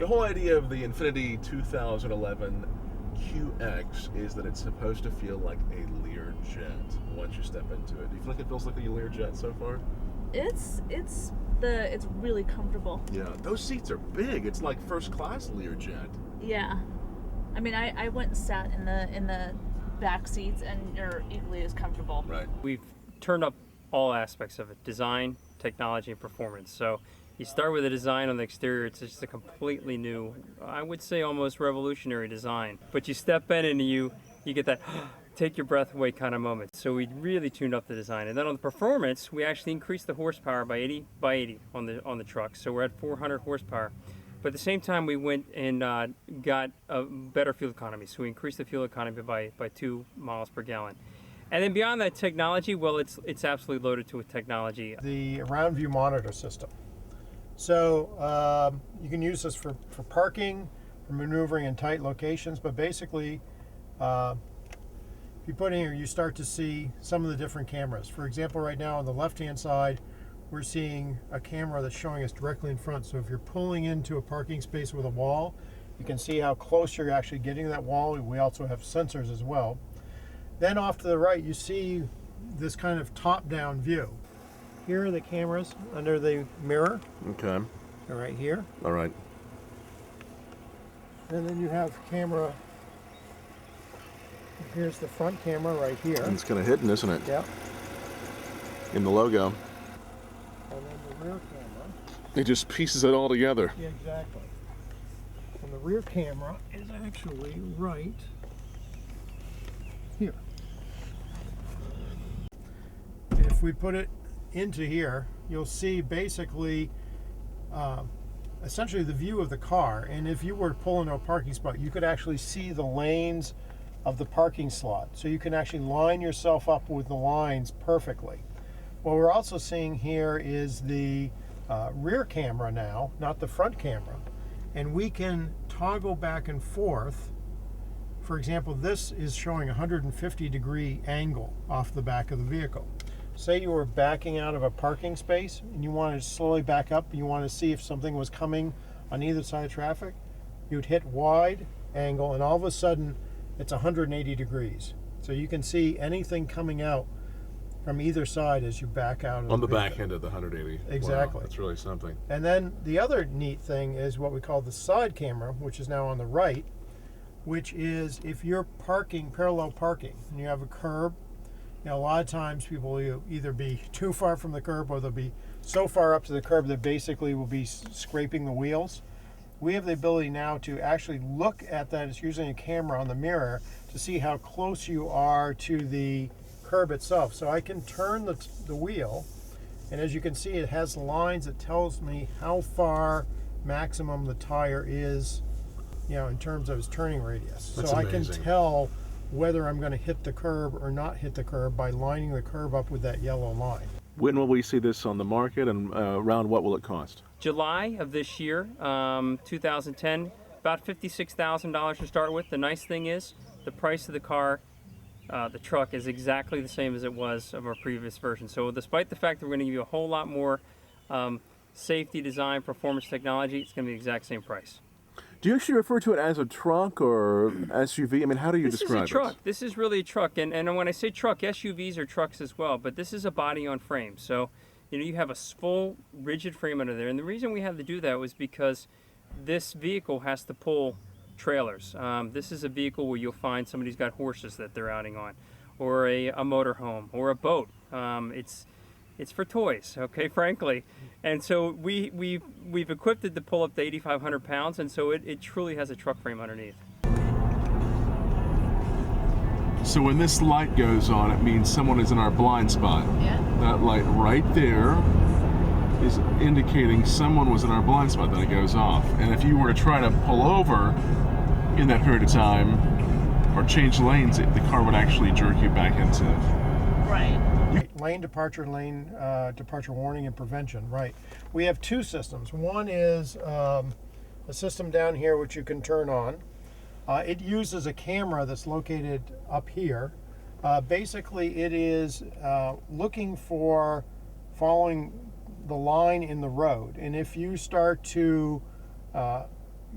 The whole idea of the Infiniti 2011 QX is that it's supposed to feel like a Learjet once you step into it. Do you feel like it feels like a Learjet so far? It's really comfortable. Yeah, those seats are big. It's like first class Learjet. Yeah, I mean, I went and sat in the back seats, and you're equally as comfortable. Right. We've turned up all aspects of it: design, technology, and performance. So you start with the design on the exterior. It's just a completely new, I would say almost revolutionary design. But you step in and you get that take your breath away kind of moment. So we really tuned up the design. And then on the performance, we actually increased the horsepower by 80 on the truck. So we're at 400 horsepower. But at the same time, we went and got a better fuel economy. So we increased the fuel economy by 2 miles per gallon. And then beyond that technology, well, it's absolutely loaded to with technology. The round view monitor system. So you can use this for parking, for maneuvering in tight locations, but basically if you put in here, you start to see some of the different cameras. For example, right now on the left-hand side, we're seeing a camera that's showing us directly in front. So if you're pulling into a parking space with a wall, you can see how close you're actually getting to that wall. We also have sensors as well. Then off to the right, you see this kind of top-down view. Here are the cameras under the mirror. Okay. They're right here. All right. And then you have camera. Here's the front camera right here. And it's kind of hidden, isn't it? Yep. In the logo. And then the rear camera. It just pieces it all together. Yeah, exactly. And the rear camera is actually right here. If we put it into here, you'll see basically essentially the view of the car. And if you were to pull into a parking spot, you could actually see the lanes of the parking slot. So you can actually line yourself up with the lines perfectly. What we're also seeing here is the rear camera now, not the front camera. And we can toggle back and forth. For example, this is showing a 150-degree angle off the back of the vehicle. Say you were backing out of a parking space and you wanted to slowly back up, you want to see if something was coming on either side of traffic, you'd hit wide angle and all of a sudden it's 180 degrees. So you can see anything coming out from either side as you back out of On the vehicle. back end of the 180. Exactly. Wow, that's really something. And then the other neat thing is what we call the side camera, which is now on the right, which is if you're parking, parallel parking, and you have a curb. A lot of times people will either be too far from the curb or they'll be so far up to the curb that basically will be scraping the wheels. We have the ability now to actually look at that. It's using a camera on the mirror to see how close you are to the curb itself. So I can turn the wheel, and as you can see, it has lines that tells me how far maximum the tire is, in terms of its turning radius. That's so amazing. I can tell whether I'm going to hit the curb or not hit the curb by lining the curb up with that yellow line. When will we see this on the market, and around what will it cost? July of this year, 2010, about $56,000 to start with. The nice thing is the price of the car, the truck, is exactly the same as it was of our previous version. So despite the fact that we're going to give you a whole lot more safety, design, performance, technology, it's going to be the exact same price. Do you actually refer to it as a truck or SUV? I mean, how do you describe it? This is a truck. This is really a truck. And when I say truck, SUVs are trucks as well. But this is a body on frame. So, you have a full rigid frame under there. And the reason we had to do that was because this vehicle has to pull trailers. This is a vehicle where you'll find somebody's got horses that they're outing on, or a motorhome, or a boat. It's for toys, okay, frankly. And so we've equipped it to pull up to 8,500 pounds, and so it truly has a truck frame underneath. So when this light goes on, it means someone is in our blind spot. Yeah. That light right there is indicating someone was in our blind spot, then it goes off. And if you were to try to pull over in that period of time or change lanes, the car would actually jerk you back into it. Right. Lane departure warning and prevention, right. We have two systems. One is a system down here which you can turn on. It uses a camera that's located up here. Basically, it is looking for following the line in the road. And if you start to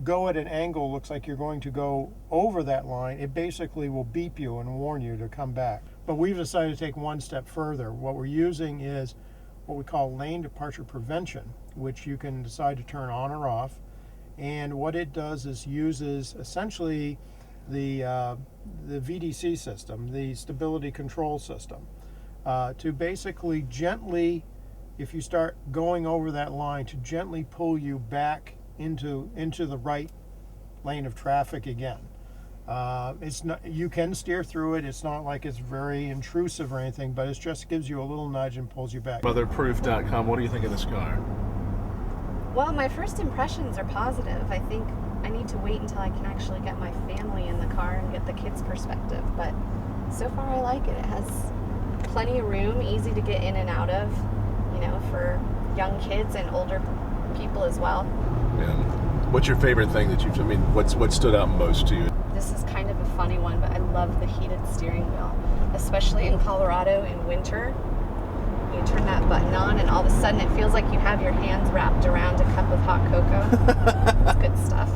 go at an angle, looks like you're going to go over that line, it basically will beep you and warn you to come back. But we've decided to take one step further. What we're using is what we call lane departure prevention, which you can decide to turn on or off. And what it does is uses essentially the VDC system, the stability control system, to basically gently, if you start going over that line, to gently pull you back into the right lane of traffic again. It's not, you can steer through it. It's not like it's very intrusive or anything, but it just gives you a little nudge and pulls you back. Motherproof.com, what do you think of this car? Well, my first impressions are positive. I think I need to wait until I can actually get my family in the car and get the kids' perspective. But so far I like it. It has plenty of room, easy to get in and out of, you know, for young kids and older people as well. And what's your favorite thing that you've, I mean, what stood out most to you? This is kind of a funny one, but I love the heated steering wheel, especially in Colorado in winter. You turn that button on and all of a sudden it feels like you have your hands wrapped around a cup of hot cocoa. It's good stuff.